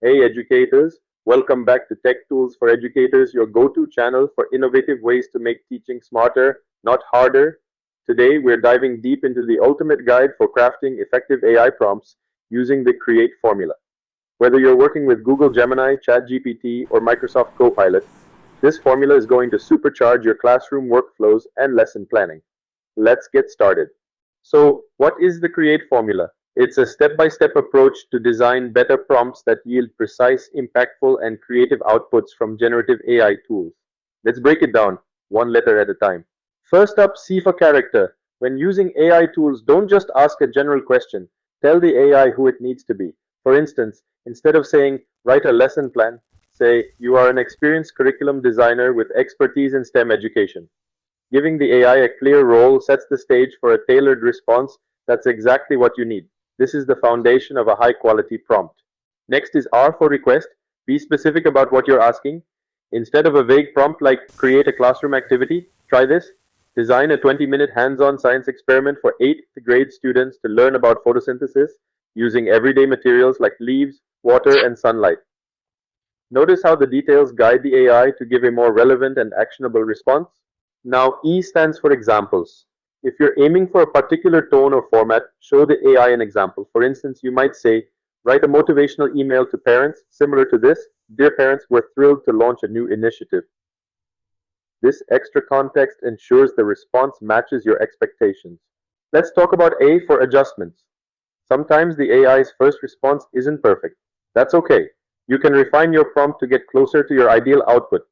Hey educators, welcome back to Tech Tools for Educators, your go-to channel for innovative ways to make teaching smarter, not harder. Today we're diving deep into the ultimate guide for crafting effective AI prompts using the Create formula. Whether you're working with Google Gemini, ChatGPT, or Microsoft Copilot, this formula is going to supercharge your classroom workflows and lesson planning. Let's get started. So, what is the Create formula? It's a step-by-step approach to design better prompts that yield precise, impactful, and creative outputs from generative AI tools. Let's break it down, one letter at a time. First up, C for character. When using AI tools, don't just ask a general question. Tell the AI who it needs to be. For instance, instead of saying, write a lesson plan, say, you are an experienced curriculum designer with expertise in STEM education. Giving the AI a clear role sets the stage for a tailored response that's exactly what you need. This is the foundation of a high quality prompt. Next is R for request. Be specific about what you're asking. Instead of a vague prompt like create a classroom activity, try this. Design a 20-minute hands-on science experiment for 8th grade students to learn about photosynthesis using everyday materials like leaves, water, and sunlight. Notice how the details guide the AI to give a more relevant and actionable response. Now, E stands for examples. If you're aiming for a particular tone or format, show the AI an example. For instance, you might say, write a motivational email to parents similar to this. Dear parents, we're thrilled to launch a new initiative. This extra context ensures the response matches your expectations. Let's talk about A for adjustments. Sometimes the AI's first response isn't perfect. That's okay. You can refine your prompt to get closer to your ideal output.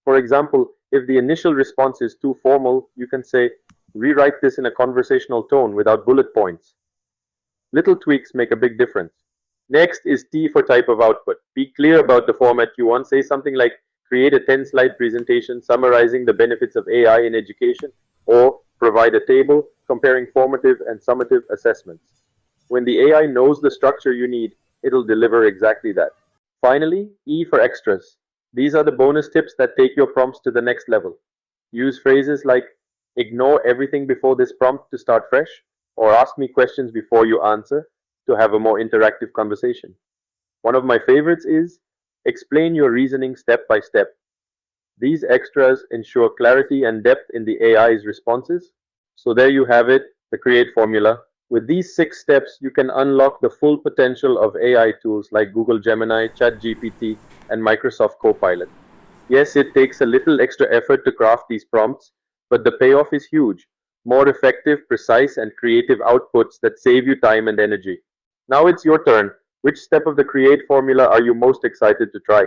For example, if the initial response is too formal, you can say, rewrite this in a conversational tone without bullet points. Little tweaks make a big difference. Next is T for type of output. Be clear about the format you want. Say something like, create a 10-slide presentation summarizing the benefits of AI in education, or provide a table comparing formative and summative assessments. When the AI knows the structure you need, it'll deliver exactly that. Finally, E for extras. These are the bonus tips that take your prompts to the next level. Use phrases like, ignore everything before this prompt to start fresh, or ask me questions before you answer to have a more interactive conversation. One of my favorites is, explain your reasoning step by step. These extras ensure clarity and depth in the AI's responses. So there you have it, the Create formula. With these 6 steps, you can unlock the full potential of AI tools like Google Gemini, ChatGPT, and Microsoft Copilot. Yes, it takes a little extra effort to craft these prompts, but the payoff is huge. More effective, precise, and creative outputs that save you time and energy. Now it's your turn. Which step of the Create formula are you most excited to try?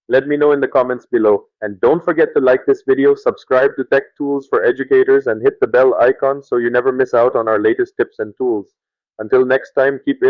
Let me know in the comments below. And don't forget to like this video, subscribe to Tech Tools for Educators, and hit the bell icon so you never miss out on our latest tips and tools. Until next time, keep